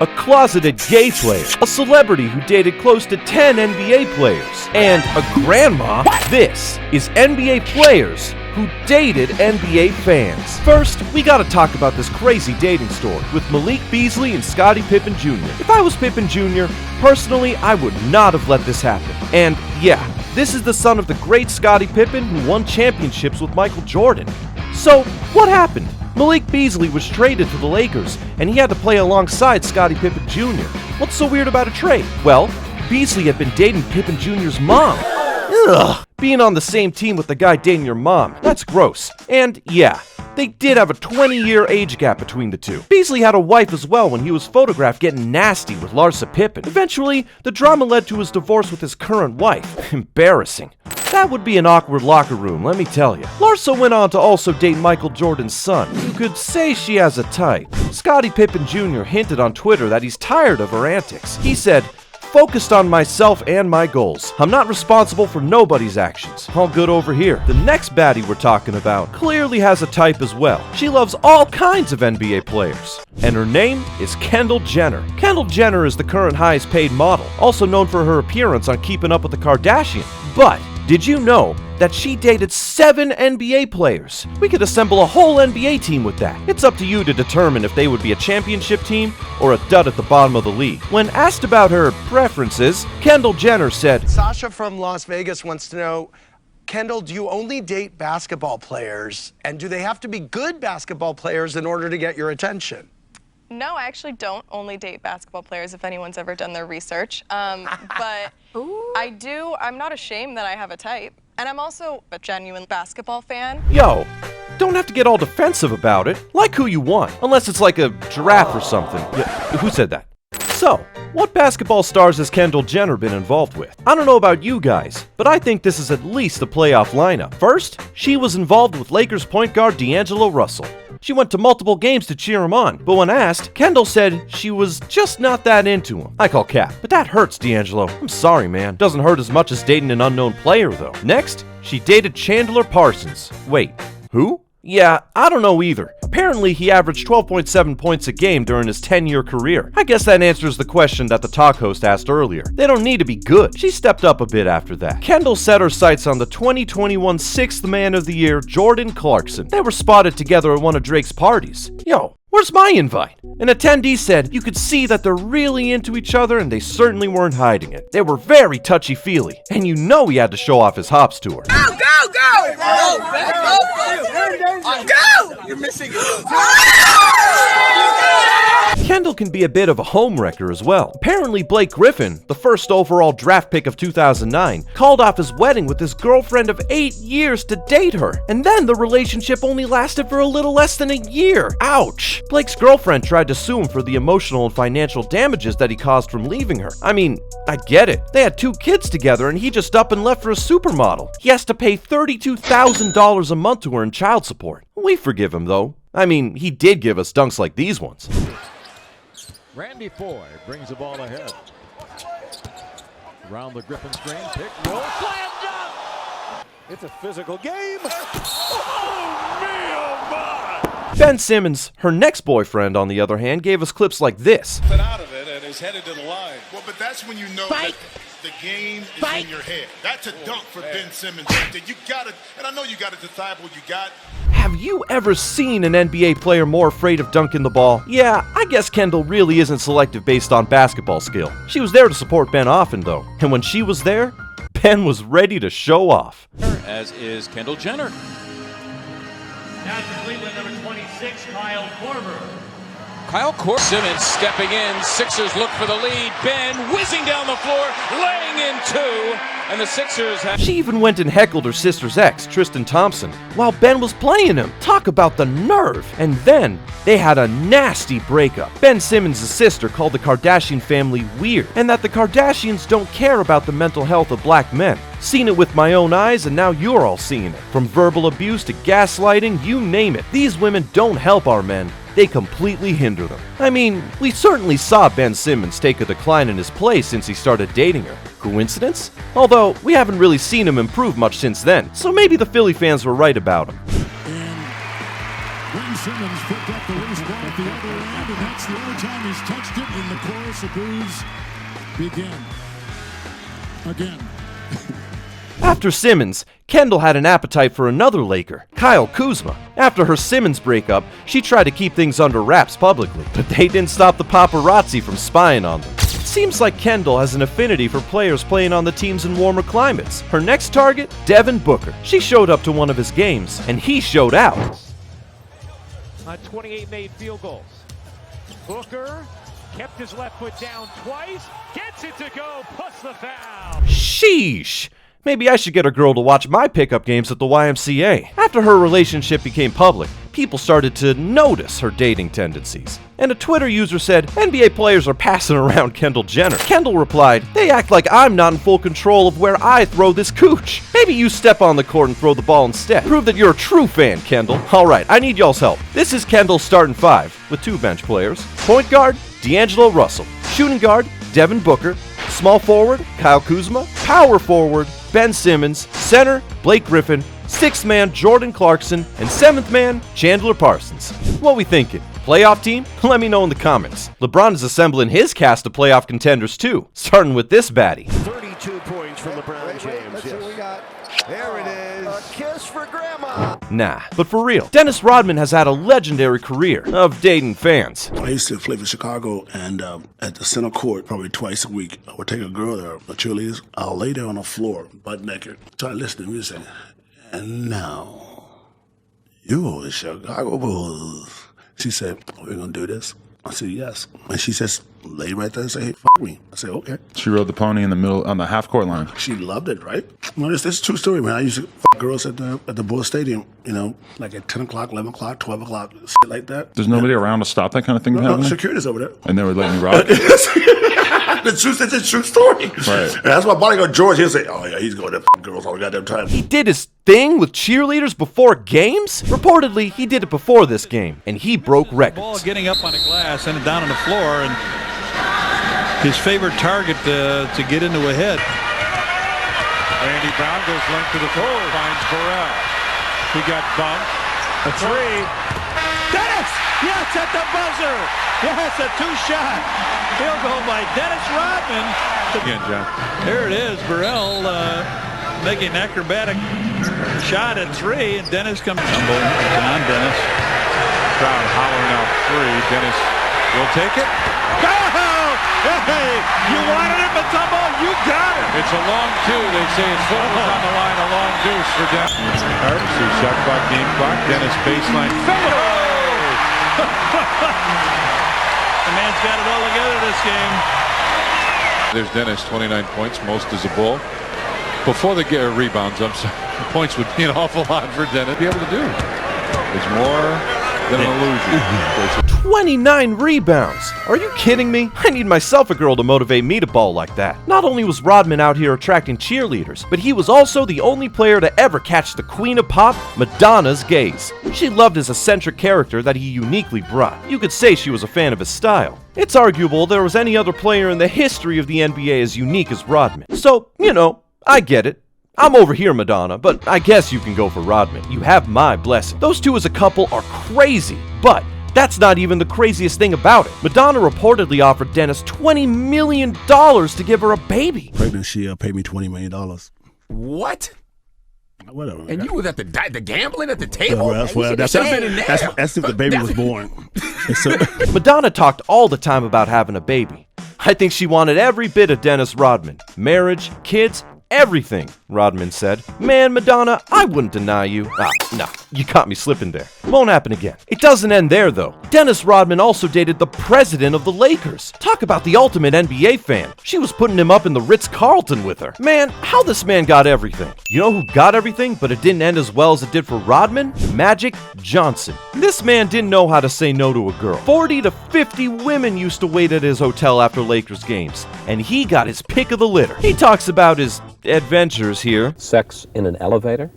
a closeted gay player, a celebrity who dated close to 10 NBA players, and a grandma. This is NBA players who dated NBA fans. First, we gotta talk about this crazy dating story with Malik Beasley and Scottie Pippen Jr. If I was Pippen Jr., personally, I would not have let this happen. And yeah, this is the son of the great Scottie Pippen who won championships with Michael Jordan. So, what happened? Malik Beasley was traded to the Lakers, and he had to play alongside Scottie Pippen Jr. What's so weird about a trade? Well, Beasley had been dating Pippen Jr.'s mom. Ugh, being on the same team with the guy dating your mom, that's gross. And yeah, they did have a 20-year age gap between the two. Beasley had a wife as well when he was photographed getting nasty with Larsa Pippen. Eventually, the drama led to his divorce with his current wife. Embarrassing. That would be an awkward locker room, let me tell you. Larsa went on to also date Michael Jordan's son. You could say she has a type. Scottie Pippen Jr. hinted on Twitter that he's tired of her antics. He said, "Focused on myself and my goals. I'm not responsible for nobody's actions. All good over here." The next baddie we're talking about clearly has a type as well. She loves all kinds of NBA players. And her name is Kendall Jenner. Kendall Jenner is the current highest paid model, also known for her appearance on Keeping Up with the Kardashians. But did you know that she dated 7 NBA players? We could assemble a whole NBA team with that. It's up to you to determine if they would be a championship team or a dud at the bottom of the league. When asked about her preferences, Kendall Jenner said, Sasha from Las Vegas wants to know, Kendall, do you only date basketball players? And do they have to be good basketball players in order to get your attention? No, I actually don't only date basketball players, if anyone's ever done their research. But I do, I'm not ashamed that I have a type. And I'm also a genuine basketball fan. Yo, don't have to get all defensive about it. Like who you want, unless it's like a giraffe or something. Yeah, who said that? So, what basketball stars has Kendall Jenner been involved with? I don't know about you guys, but I think this is at least a playoff lineup. First, she was involved with Lakers point guard D'Angelo Russell. She went to multiple games to cheer him on, but when asked, Kendall said she was just not that into him. I call cap, but that hurts, D'Angelo. I'm sorry, man. Doesn't hurt as much as dating an unknown player, though. Next, she dated Chandler Parsons. Wait, who? Yeah, I don't know either. Apparently, he averaged 12.7 points a game during his 10-year career. I guess that answers the question that the talk host asked earlier. They don't need to be good. She stepped up a bit after that. Kendall set her sights on the 2021 Sixth Man of the Year, Jordan Clarkson. They were spotted together at one of Drake's parties. Yo, where's my invite? An attendee said you could see that they're really into each other and they certainly weren't hiding it. They were very touchy-feely, and you know he had to show off his hops to her. Go, go, go! Go, go, go! You're missing it. Kendall can be a bit of a homewrecker as well. Apparently, Blake Griffin, the first overall draft pick of 2009, called off his wedding with his girlfriend of 8 years to date her. And then the relationship only lasted for a little less than a year. Ouch! Blake's girlfriend tried to sue him for the emotional and financial damages that he caused from leaving her. I mean, I get it. They had 2 kids together and he just up and left for a supermodel. He has to pay $32,000 a month to her in child support. We forgive him though. I mean, he did give us dunks like these ones. Randy Foy brings the ball ahead. Around the Griffin screen, pick, roll, slam dunk! It's a physical game. Oh, me, oh my! Ben Simmons, her next boyfriend, on the other hand, gave us clips like this. Out of it and is headed to the line. Well, but that's when you know that the game is in your head. That's a dunk for Ben Simmons. You got it, and I know you got to decide what you got. Have you ever seen an NBA player more afraid of dunking the ball? Yeah, I guess Kendall really isn't selective based on basketball skill. She was there to support Ben often, though. And when she was there, Ben was ready to show off. As is Kendall Jenner. Now for Cleveland, number 26, Kyle Korver. Simmons stepping in. Sixers look for the lead. Ben whizzing down the floor, laying in 2. And the Sixers have... She even went and heckled her sister's ex, Tristan Thompson, while Ben was playing him. Talk about the nerve. And then they had a nasty breakup. Ben Simmons' sister called the Kardashian family weird, and that the Kardashians don't care about the mental health of black men. Seen it with my own eyes, and now you're all seeing it. From verbal abuse to gaslighting, you name it. These women don't help our men. They completely hinder them. I mean, we certainly saw Ben Simmons take a decline in his play since he started dating her. Coincidence? Although, we haven't really seen him improve much since then, so maybe the Philly fans were right about him. And Ben Simmons picked up the rebound at the other end. and that's the only time he's touched it, and the chorus of boos begin. Again. After Simmons, Kendall had an appetite for another Laker, Kyle Kuzma. After her Simmons breakup, she tried to keep things under wraps publicly, but they didn't stop the paparazzi from spying on them. It seems like Kendall has an affinity for players playing on the teams in warmer climates. Her next target, Devin Booker. She showed up to one of his games, and he showed out. On 28 made field goals. Booker kept his left foot down twice, gets it to go, plus the foul. Sheesh. Maybe I should get a girl to watch my pickup games at the YMCA. After her relationship became public, people started to notice her dating tendencies. And a Twitter user said, NBA players are passing around Kendall Jenner. Kendall replied, they act like I'm not in full control of where I throw this cooch. Maybe you step on the court and throw the ball instead. Prove that you're a true fan, Kendall. Alright, I need y'all's help. This is Kendall's starting five, with two bench players. Point guard, D'Angelo Russell. Shooting guard, Devin Booker. Small forward, Kyle Kuzma. Power forward, Ben Simmons. Center, Blake Griffin. Sixth man, Jordan Clarkson. And seventh man, Chandler Parsons. What we thinking? Playoff team? Let me know in the comments. LeBron is assembling his cast of playoff contenders too, starting with this baddie. 32 points from LeBron James. Let's see what we got. There it is. A kiss for grandma. Nah, but for real, Dennis Rodman has had a legendary career of dating fans. I used to play for Chicago, and at the center court, probably twice a week, I would take a girl there, the cheerleaders. I'll lay there on the floor, butt naked, try to listen to music. And now, you're the Chicago Bulls. She said, we're going to do this. I said, yes. And she says, lay right there and say, hey, f*** me. I said, okay. She rode the pony in the middle, on the half-court line. She loved it, right? Well, this is a true story, man. I used to f*** girls at the Bulls Stadium, you know, like at 10 o'clock, 11 o'clock, 12 o'clock, shit like that. There's nobody around to stop that kind of thing No, happening? security's over there. And they were letting you rock? It's a true story. Right. And that's why bodyguard George, he'll say, oh, yeah, he's going to f*** girls all the goddamn time. He did his thing with cheerleaders before games? Reportedly, he did it before this game, and he broke records. Ball getting up on the glass and down on the floor, and his favorite target to get into a head. Randy Brown goes length to the floor, finds Burrell. He got bumped. A three. Dennis! Yes, at the buzzer! Yes, a two-shot. Field goal by Dennis Rodman. Again, John. There it is. Burrell making an acrobatic shot at three, and Dennis comes tumbling on Dennis. Crowd hollering out three. Dennis will take it. Go! Hey, you wanted it, Matumbo? You got it! It's a long two. They say his foot was on the line. A long deuce for Dennis. See shot clock, game clock. Dennis baseline. The man's got it all together this game. There's Dennis, 29 points, most as a Bull. Before the rebounds, I'm sorry, the points would be an awful lot for Dennis to be able to do. It's more than an illusion. 29 rebounds! Are you kidding me? I need myself a girl to motivate me to ball like that. Not only was Rodman out here attracting cheerleaders, but he was also the only player to ever catch the queen of pop, Madonna's gaze. She loved his eccentric character that he uniquely brought. You could say she was a fan of his style. It's arguable there was any other player in the history of the NBA as unique as Rodman. So, you know, I get it. I'm over here, Madonna, but I guess you can go for Rodman. You have my blessing. Those two as a couple are crazy, but that's not even the craziest thing about it. Madonna reportedly offered Dennis $20 million to give her a baby. Pregnant, she paid me $20 million. What? Whatever. And you was at the gambling at the table? That's if the baby was born. Madonna talked all the time about having a baby. I think she wanted every bit of Dennis Rodman. Marriage, kids, everything, Rodman said. Man, Madonna, I wouldn't deny you. No, you caught me slipping there. Won't happen again. It doesn't end there, though. Dennis Rodman also dated the president of the Lakers. Talk about the ultimate NBA fan. She was putting him up in the Ritz-Carlton with her. Man, how this man got everything. You know who got everything, but it didn't end as well as it did for Rodman? Magic Johnson. This man didn't know how to say no to a girl. 40 to 50 women used to wait at his hotel after Lakers games, and he got his pick of the litter. He talks about his adventures here. Sex in an elevator?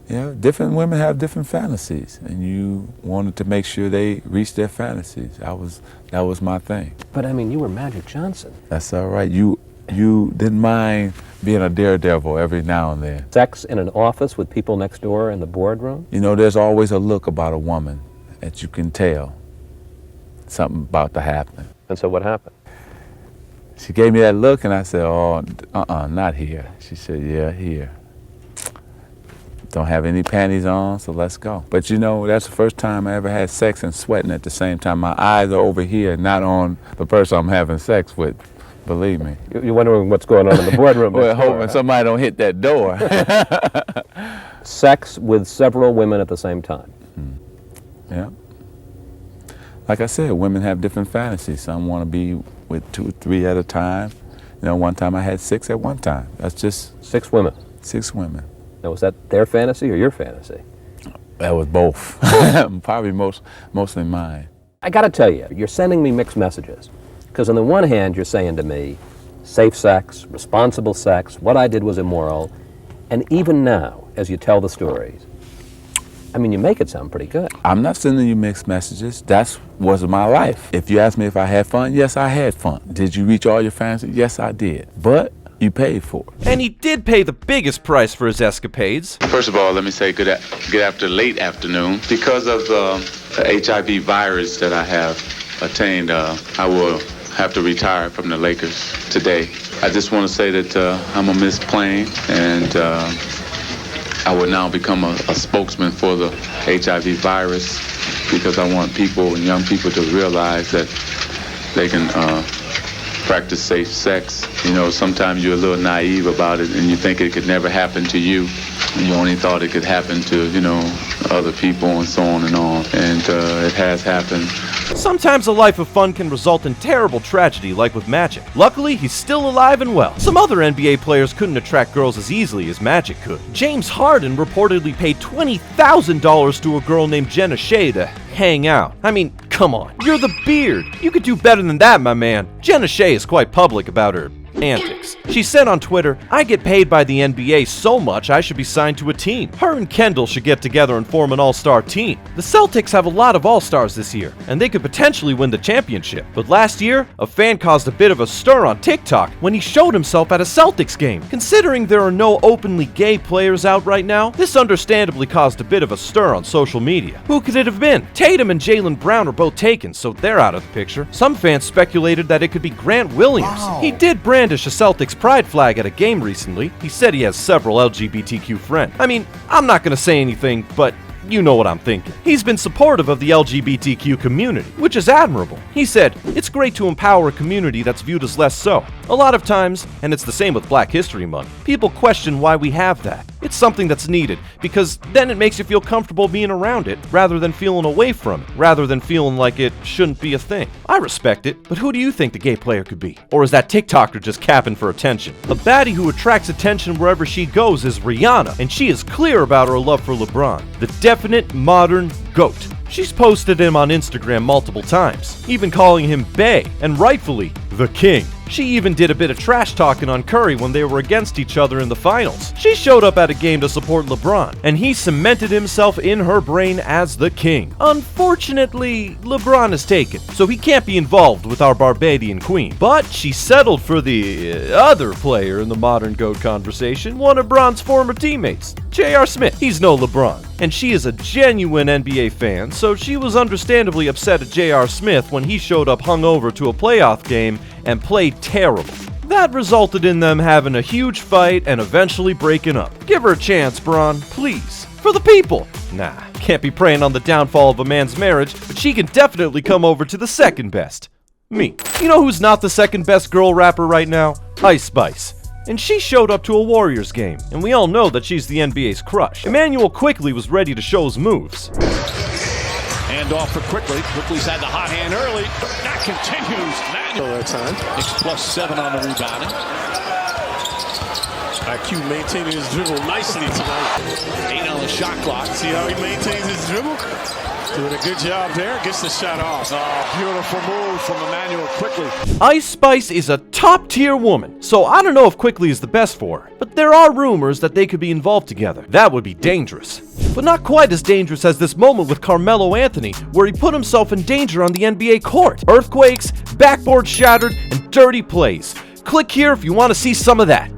Yeah, different women have different fantasies, and you wanted to make sure they reached their fantasies. That was my thing. But I mean, you were Magic Johnson. That's all right. You didn't mind being a daredevil every now and then. Sex in an office with people next door in the boardroom? You know, there's always a look about a woman that you can tell something about to happen. And so what happened? She gave me that look, and I said, oh, not here. She said, yeah, here. Don't have any panties on, so let's go. But you know, that's the first time I ever had sex and sweating at the same time. My eyes are over here, not on the person I'm having sex with. Believe me. You're wondering what's going on in the boardroom. Well, hoping somebody don't hit that door. Sex with several women at the same time. Yeah. Like I said, women have different fantasies. Some want to be with 2 or 3 at a time. You know, one time I had 6 at one time. That's just 6 women. 6 women. Now, was that their fantasy or your fantasy? That was both. Probably mostly mine. I got to tell you, you're sending me mixed messages. Because on the one hand, you're saying to me, safe sex, responsible sex, what I did was immoral. And even now, as you tell the stories, I mean, you make it sound pretty good. I'm not sending you mixed messages. That was my life. If you ask me if I had fun, yes, I had fun. Did you reach all your fantasies? Yes, I did. But you paid for it. And he did pay the biggest price for his escapades. First of all, let me say good after late afternoon. Because of the HIV virus that I have attained, I will have to retire from the Lakers today. I just want to say that I'm gonna miss playing, and I will now become a spokesman for the HIV virus, because I want people and young people to realize that they can practice safe sex. You know, sometimes you're a little naive about it and you think it could never happen to you. And you only thought it could happen to, you know, other people and so on and on. And it has happened. Sometimes a life of fun can result in terrible tragedy, like with Magic. Luckily, he's still alive and well. Some other NBA players couldn't attract girls as easily as Magic could. James Harden reportedly paid $20,000 to a girl named Jenna Shea to hang out. I mean, come on. You're the Beard. You could do better than that, my man. Jenna Shea is quite public about her antics. She said on Twitter, "I get paid by the NBA so much I should be signed to a team. Her and Kendall should get together and form an all-star team. The Celtics have a lot of all-stars this year, and they could potentially win the championship. But last year, a fan caused a bit of a stir on TikTok when he showed himself at a Celtics game. Considering there are no openly gay players out right now, this understandably caused a bit of a stir on social media. Who could it have been? Tatum and Jaylen Brown are both taken, so they're out of the picture. Some fans speculated that it could be Grant Williams. Wow. He did brandish a Celtics pride flag at a game recently. He said he has several LGBTQ friends. I mean, I'm not gonna say anything, but you know what I'm thinking. He's been supportive of the LGBTQ community, which is admirable. He said, "It's great to empower a community that's viewed as less so. A lot of times, and it's the same with Black History Month, people question why we have that. It's something that's needed, because then it makes you feel comfortable being around it, rather than feeling away from it, rather than feeling like it shouldn't be a thing." I respect it, but who do you think the gay player could be? Or is that TikToker just capping for attention? A baddie who attracts attention wherever she goes is Rihanna, and she is clear about her love for LeBron, the definite modern GOAT. She's posted him on Instagram multiple times, even calling him Bae, and rightfully, the King. She even did a bit of trash talking on Curry when they were against each other in the finals. She showed up at a game to support LeBron, and he cemented himself in her brain as the King. Unfortunately, LeBron is taken, so he can't be involved with our Barbadian queen. But she settled for the other player in the modern GOAT conversation, one of Bron's former teammates, J.R. Smith. He's no LeBron, and she is a genuine NBA fan, so she was understandably upset at J.R. Smith when he showed up hungover to a playoff game and played terrible. That resulted in them having a huge fight and eventually breaking up. Give her a chance, Bron, please. For the people. Nah, can't be preying on the downfall of a man's marriage, but she can definitely come over to the second best. Me. You know who's not the second best girl rapper right now? Ice Spice. And she showed up to a Warriors game, and we all know that she's the NBA's crush. Emmanuel Quickley was ready to show his moves. Hand off for Quickley. Quickley's had the hot hand early. That continues. That time. +7 on the rebounding. IQ maintaining his dribble nicely tonight. 8 on the shot clock. See how he maintains his dribble? Doing a good job there. Gets the shot off. Oh, beautiful move from Emmanuel Quickley. Ice Spice is a top-tier woman, so I don't know if Quickley is the best for her. But there are rumors that they could be involved together. That would be dangerous. But not quite as dangerous as this moment with Carmelo Anthony, where he put himself in danger on the NBA court. Earthquakes, backboard shattered, and dirty plays. Click here if you want to see some of that.